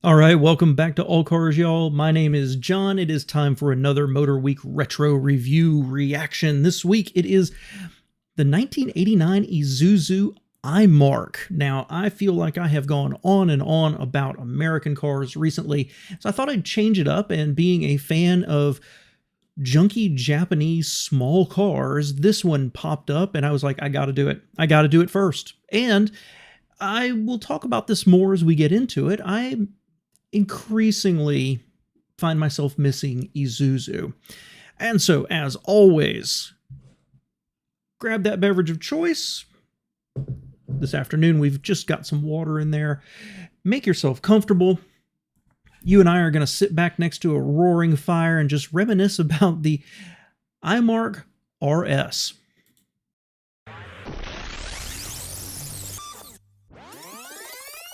All right, welcome back to All Cars, y'all. My name is John. It is time for another Motorweek Retro review reaction. This week it is the 1989 Isuzu I-Mark. Now, I feel like I have gone on and on about American cars recently, so I thought I'd change it up, and being a fan of junky Japanese small cars, this one popped up and I was like, I gotta do it. I gotta do it first. And I will talk about this more as we get into it. I increasingly find myself missing Isuzu. And so, as always, grab that beverage of choice. This afternoon, we've just got some water in there. Make yourself comfortable. You and I are going to sit back next to a roaring fire and just reminisce about the I-Mark Rs.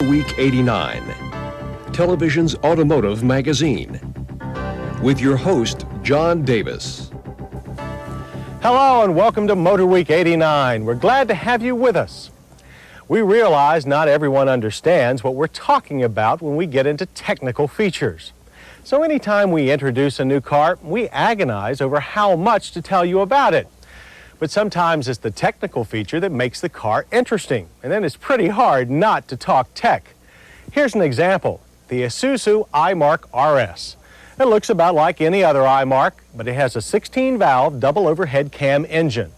Week 89, television's automotive magazine, with your host, John Davis. Hello and welcome to Motorweek 89. We're glad to have you with us. We realize not everyone understands what we're talking about when we get into technical features. So anytime we introduce a new car, we agonize over how much to tell you about it. But sometimes it's the technical feature that makes the car interesting, and then it's pretty hard not to talk tech. Here's an example, the Isuzu I-Mark Rs. It looks about like any other I-Mark, but it has a 16-valve double overhead cam engine.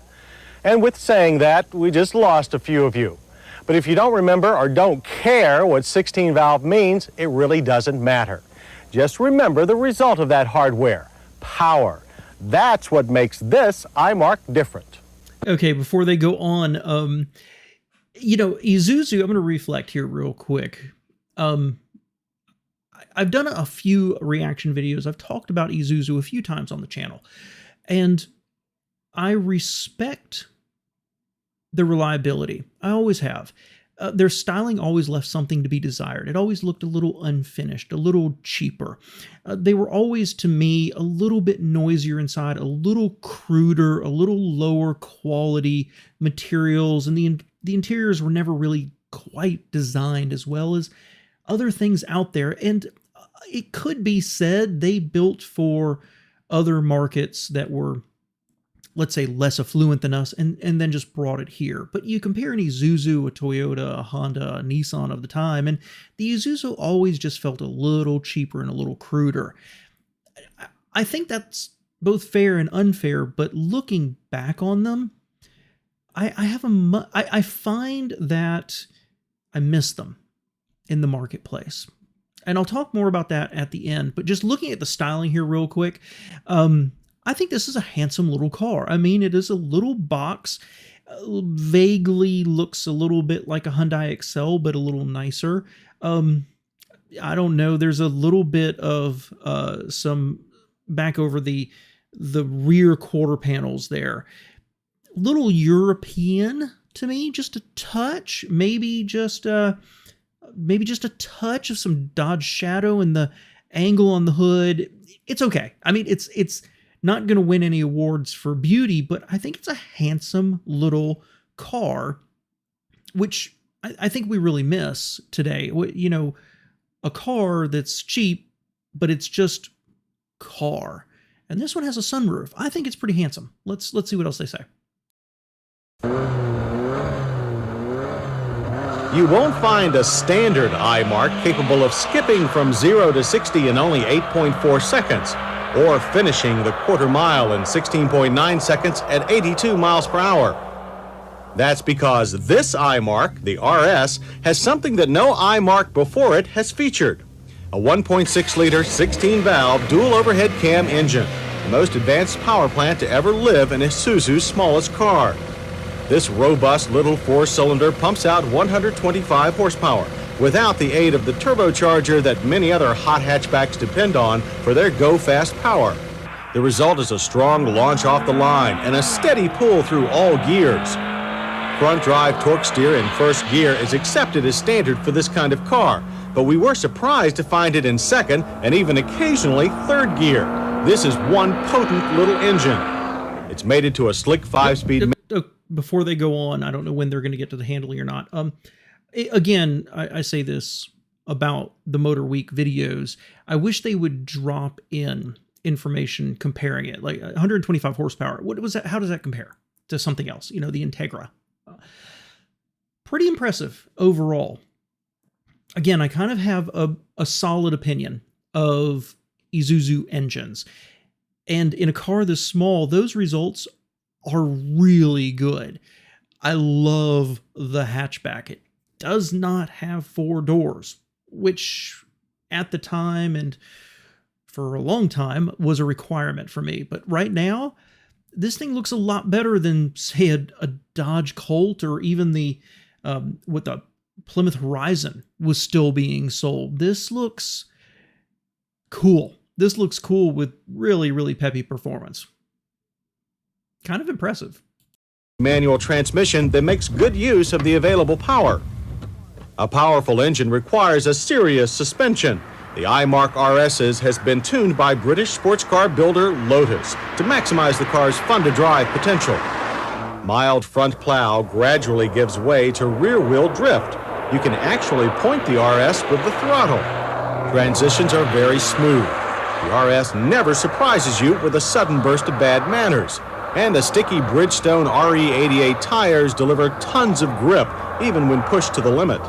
And with saying that, we just lost a few of you. But if you don't remember or don't care what 16-valve means, it really doesn't matter. Just remember the result of that hardware, power. That's what makes this I-Mark different. Okay, before they go on, Isuzu, I'm going to reflect here real quick. I've done a few reaction videos. I've talked about Isuzu a few times on the channel, and I respect the reliability. I always have. Their styling always left something to be desired. It always looked a little unfinished, a little cheaper. They were always, to me, a little bit noisier inside, a little cruder, a little lower quality materials, and the interiors were never really quite designed as well as other things out there. And it could be said they built for other markets that were, let's say, less affluent than us, and then just brought it here. But you compare an Isuzu, a Toyota, a Honda, a Nissan of the time, and the Isuzu always just felt a little cheaper and a little cruder. I think that's both fair and unfair, but looking back on them, I find that I miss them in the marketplace. And I'll talk more about that at the end, but just looking at the styling here real quick, I think this is a handsome little car. I mean, it is a little box, vaguely looks a little bit like a Hyundai Excel, but a little nicer. I don't know, there's a little bit of some back over the rear quarter panels there. Little European to me, just a touch, maybe just a touch of some Dodge shadow in the angle on the hood. It's okay. I mean, it's not going to win any awards for beauty, but I think it's a handsome little car, which I think we really miss today. You know, a car that's cheap, but it's just car. And this one has a sunroof. I think it's pretty handsome. Let's see what else they say. You won't find a standard I-Mark capable of skipping from 0 to 60 in only 8.4 seconds, or finishing the quarter mile in 16.9 seconds at 82 miles per hour. That's because this I-Mark, the RS, has something that no I-Mark before it has featured: a 1.6-liter, 16-valve, dual overhead cam engine, the most advanced power plant to ever live in Isuzu's smallest car. This robust little four-cylinder pumps out 125 horsepower without the aid of the turbocharger that many other hot hatchbacks depend on for their go-fast power. The result is a strong launch off the line and a steady pull through all gears. Front drive torque steer in first gear is accepted as standard for this kind of car, but we were surprised to find it in second and even occasionally third gear. This is one potent little engine. It's mated to a slick 5-speed... Before they go on, I don't know when they're going to get to the handling or not. Again, I say this, about the Motorweek videos. I wish they would drop in information comparing it, like 125 horsepower. What was that? How does that compare to something else? You know, the Integra. Pretty impressive overall. Again, I kind of have a solid opinion of Isuzu engines. And in a car this small, those results are really good. I love the hatchback. It does not have 4 doors, which at the time and for a long time was a requirement for me. But right now, this thing looks a lot better than, say, a Dodge Colt, or even what the Plymouth Horizon was still being sold. This looks cool. This looks cool with really, really peppy performance. Kind of impressive. Manual transmission that makes good use of the available power. A powerful engine requires a serious suspension. The I-Mark Rs has been tuned by British sports car builder Lotus to maximize the car's fun-to-drive potential. Mild front plow gradually gives way to rear-wheel drift. You can actually point the RS with the throttle. Transitions are very smooth. The RS never surprises you with a sudden burst of bad manners. And the sticky Bridgestone RE88 tires deliver tons of grip, even when pushed to the limit.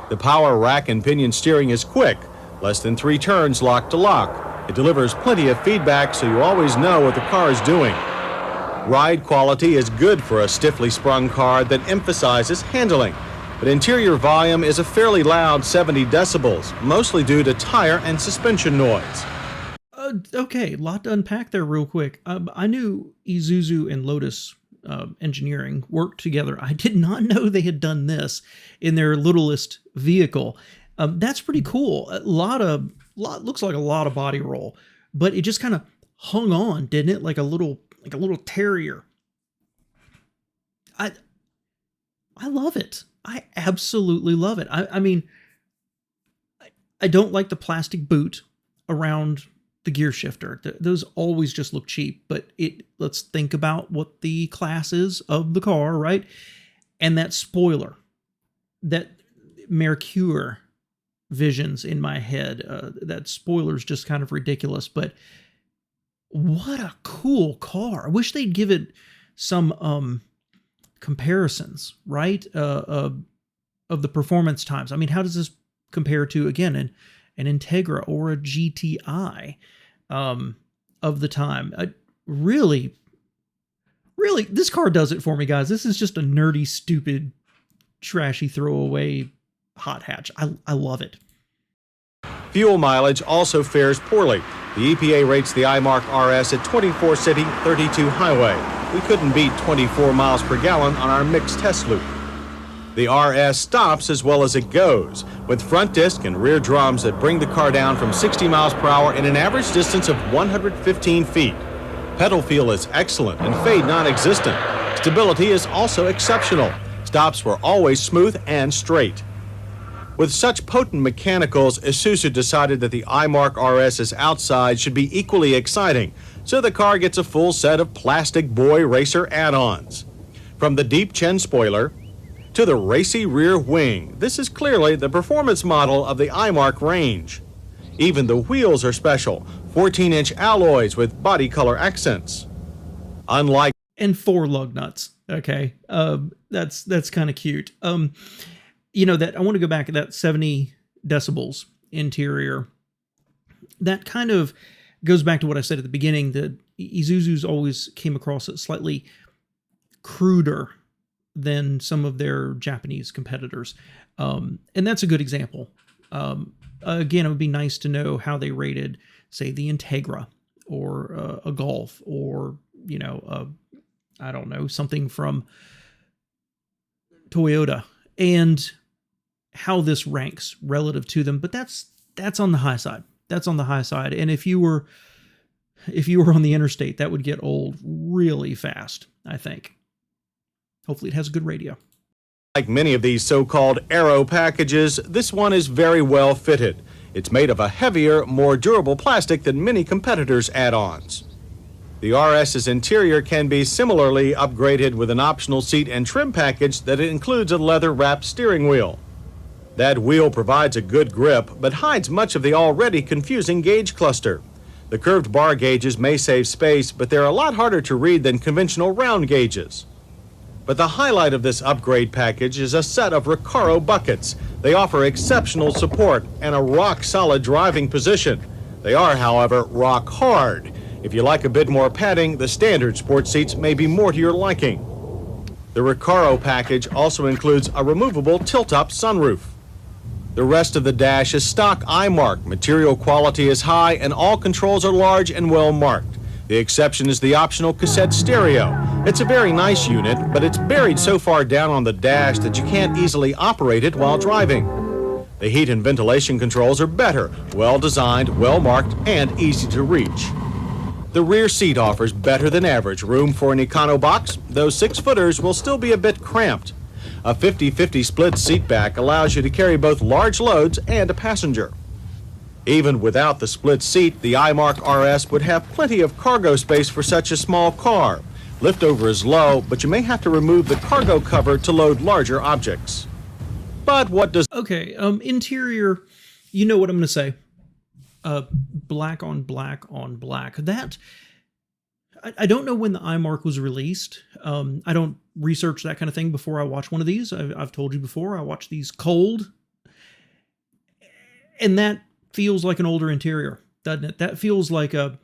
The power rack and pinion steering is quick, less than 3 turns lock to lock. It delivers plenty of feedback, so you always know what the car is doing. Ride quality is good for a stiffly sprung car that emphasizes handling, but interior volume is a fairly loud 70 decibels, mostly due to tire and suspension noise. Okay, a lot to unpack there real quick. I knew Isuzu and Lotus Engineering worked together. I did not know they had done this in their littlest vehicle. That's pretty cool. Looks like a lot of body roll, but it just kind of hung on, didn't it? Like a little terrier. I love it. I absolutely love it. I mean, I don't like the plastic boot around the gear shifter. Those always just look cheap, but let's think about what the class is of the car, right? And that spoiler, that Mercure visions in my head, that spoiler's just kind of ridiculous, but what a cool car. I wish they'd give it some comparisons, right? Of the performance times. I mean, how does this compare to, again, an Integra or a GTI of the time? Really, this car does it for me, guys. This is just a nerdy, stupid, trashy throwaway hot hatch. I love it. Fuel mileage also fares poorly. The EPA rates the I-Mark Rs at 24 city, 32 highway. We couldn't beat 24 miles per gallon on our mixed test loop. The RS stops as well as it goes, with front disc and rear drums that bring the car down from 60 miles per hour in an average distance of 115 feet. Pedal feel is excellent and fade non-existent. Stability is also exceptional. Stops were always smooth and straight. With such potent mechanicals, Isuzu decided that the I-Mark Rs's outside should be equally exciting, so the car gets a full set of plastic boy racer add-ons. From the deep chin spoiler to the racy rear wing, this is clearly the performance model of the I-Mark range. Even the wheels are special, 14-inch alloys with body color accents. Unlike and 4 lug nuts. Okay, that's kind of cute. That I want to go back to that 70 decibels interior. That kind of goes back to what I said at the beginning. The Isuzu's always came across as slightly cruder than some of their Japanese competitors. And that's a good example. Again, it would be nice to know how they rated, say, the Integra or a Golf or, I don't know, something from Toyota, and how this ranks relative to them. But that's on the high side. That's on the high side. And if you were on the interstate, that would get old really fast, I think. Hopefully it has a good radio. Like many of these so-called aero packages, this one is very well fitted. It's made of a heavier, more durable plastic than many competitors' add-ons. The RS's interior can be similarly upgraded with an optional seat and trim package that includes a leather-wrapped steering wheel. That wheel provides a good grip, but hides much of the already confusing gauge cluster. The curved bar gauges may save space, but they're a lot harder to read than conventional round gauges. But the highlight of this upgrade package is a set of Recaro buckets. They offer exceptional support and a rock-solid driving position. They are, however, rock hard. If you like a bit more padding, the standard sport seats may be more to your liking. The Recaro package also includes a removable tilt-up sunroof. The rest of the dash is stock I-Mark. Material quality is high and all controls are large and well marked. The exception is the optional cassette stereo. It's a very nice unit, but it's buried so far down on the dash that you can't easily operate it while driving. The heat and ventilation controls are better, well designed, well marked, and easy to reach. The rear seat offers better than average room for an econo box, though 6-footers will still be a bit cramped. A 50-50 split seat back allows you to carry both large loads and a passenger. Even without the split seat, the I-Mark RS would have plenty of cargo space for such a small car. Liftover is low, but you may have to remove the cargo cover to load larger objects. But what does... Okay, interior, you know what I'm going to say. Black on black on black. That... I don't know when the I-Mark was released. I don't research that kind of thing before I watch one of these. I've told you before, I watch these cold. And that feels like an older interior, doesn't it? That feels like an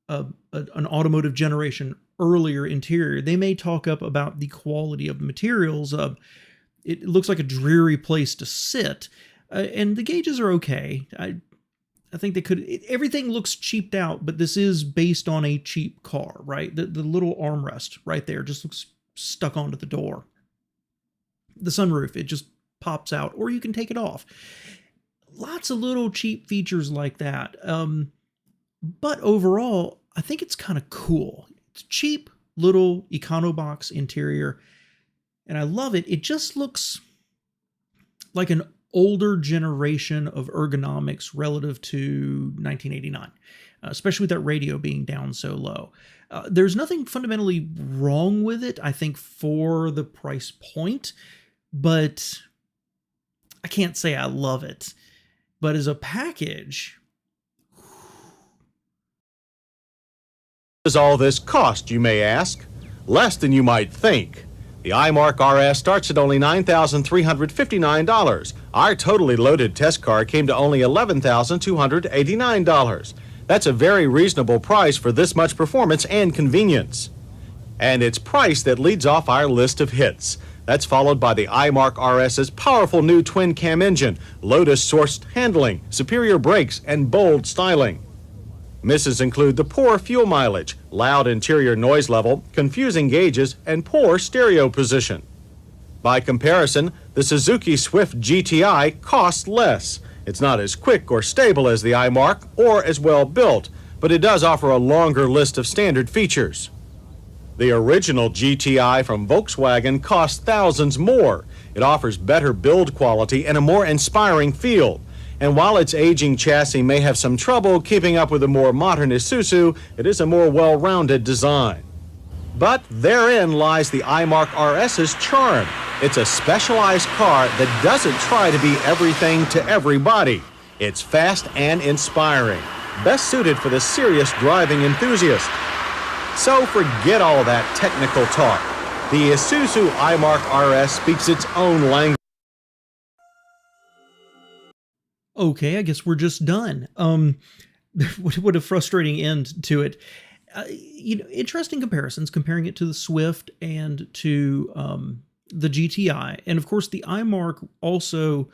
automotive generation earlier interior. They may talk up about the quality of materials. It looks like a dreary place to sit. And the gauges are okay. I think they could... everything looks cheaped out, but this is based on a cheap car, right? The little armrest right there just looks stuck onto the door. The sunroof, it just pops out, or you can take it off. Lots of little cheap features like that. But overall, I think it's kind of cool. It's cheap, little econo-box interior, and I love it. It just looks like an older generation of ergonomics relative to 1989, especially with that radio being down so low. There's nothing fundamentally wrong with it, I think, for the price point, but I can't say I love it. But as a package... Does all this cost, you may ask? Less than you might think. The I-Mark RS starts at only $9,359. Our totally loaded test car came to only $11,289. That's a very reasonable price for this much performance and convenience. And it's price that leads off our list of hits. That's followed by the I-Mark RS's powerful new twin-cam engine, Lotus-sourced handling, superior brakes, and bold styling. Misses include the poor fuel mileage, loud interior noise level, confusing gauges, and poor stereo position. By comparison, the Suzuki Swift GTI costs less. It's not as quick or stable as the I-Mark or as well built, but it does offer a longer list of standard features. The original GTI from Volkswagen costs thousands more. It offers better build quality and a more inspiring feel. And while its aging chassis may have some trouble keeping up with a more modern Isuzu, it is a more well-rounded design. But therein lies the I-Mark RS's charm. It's a specialized car that doesn't try to be everything to everybody. It's fast and inspiring, best suited for the serious driving enthusiast. So forget all that technical talk. The Isuzu I-Mark RS speaks its own language. Okay, I guess we're just done. What a frustrating end to it. Interesting comparisons, comparing it to the Swift and to the GTI. And of course, the I-Mark also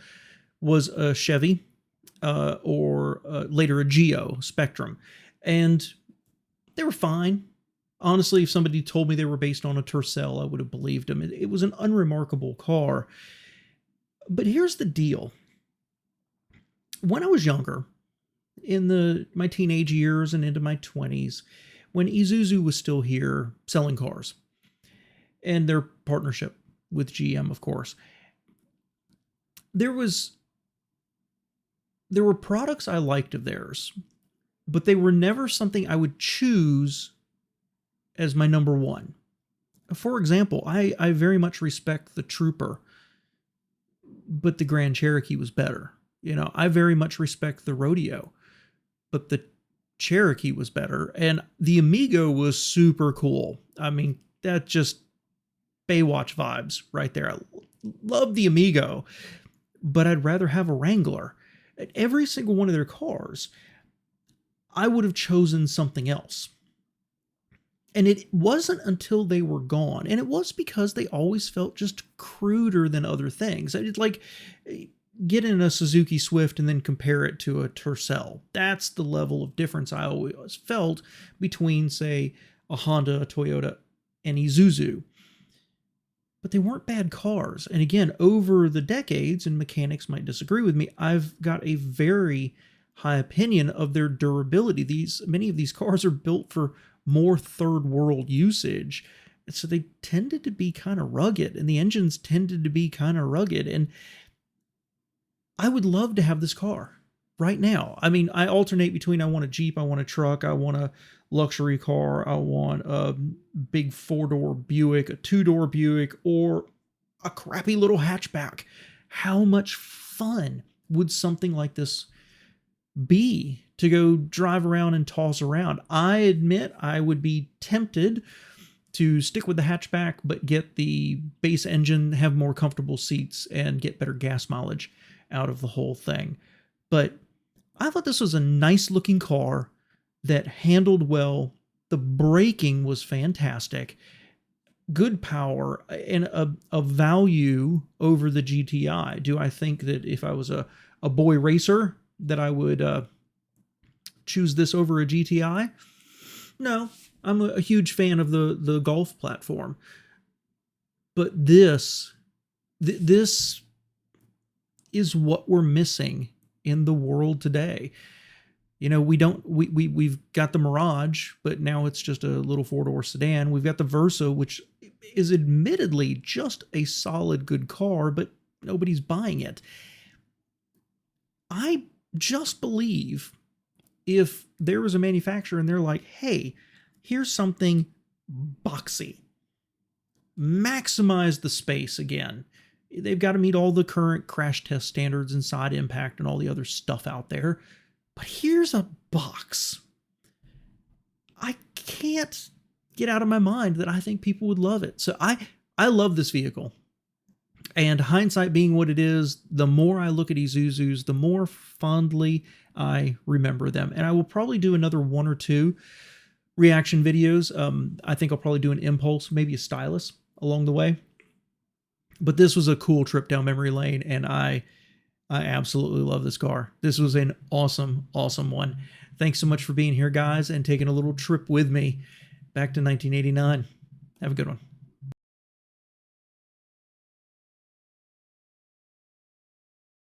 was a Chevy or later a Geo Spectrum. And they were fine. Honestly, if somebody told me they were based on a Tercel, I would have believed them. It was an unremarkable car. But here's the deal. When I was younger, in my teenage years and into my 20s, when Isuzu was still here selling cars, and their partnership with GM, of course, there were products I liked of theirs, but they were never something I would choose as my number one. For example, I very much respect the Trooper but the Grand Cherokee was better. You know, I very much respect the Rodeo, but the Cherokee was better. And the Amigo was super cool. I mean, that just Baywatch vibes right there. I love the Amigo, but I'd rather have a Wrangler. At every single one of their cars, I would have chosen something else. And it wasn't until they were gone, and it was because they always felt just cruder than other things. It's like, get in a Suzuki Swift and then compare it to a Tercel. That's the level of difference I always felt between, say, a Honda, a Toyota, and Isuzu. But they weren't bad cars. And again, over the decades, and mechanics might disagree with me, I've got a very high opinion of their durability. Many of these cars are built for more third world usage. So they tended to be kind of rugged, and the engines tended to be kind of rugged. And I would love to have this car right now. I mean, I alternate between I want a Jeep, I want a truck, I want a luxury car, I want a big 4-door Buick, a 2-door Buick, or a crappy little hatchback. How much fun would something like this be to go drive around and toss around? I admit I would be tempted to stick with the hatchback, but get the base engine, have more comfortable seats, and get better gas mileage out of the whole thing. But I thought this was a nice looking car that handled well. The braking was fantastic, good power, and a value over the GTI. Do I think that if I was a boy racer that I would choose this over a GTI? No, I'm a huge fan of the Golf platform. But this is what we're missing in the world today. You know, we've got the Mirage, but now it's just a little 4-door sedan. We've got the Versa, which is admittedly just a solid good car, but nobody's buying it. I just believe if there was a manufacturer and they're like, hey, here's something boxy, maximize the space again. They've got to meet all the current crash test standards and side impact and all the other stuff out there. But here's a box. I can't get out of my mind that I think people would love it. So I love this vehicle. And hindsight being what it is, the more I look at Isuzus, the more fondly I remember them. And I will probably do another 1 or 2 reaction videos. I think I'll probably do an Impulse, maybe a Stylus along the way. But this was a cool trip down memory lane, and I absolutely love this car. This was an awesome, awesome one. Thanks so much for being here, guys, and taking a little trip with me back to 1989. Have a good one.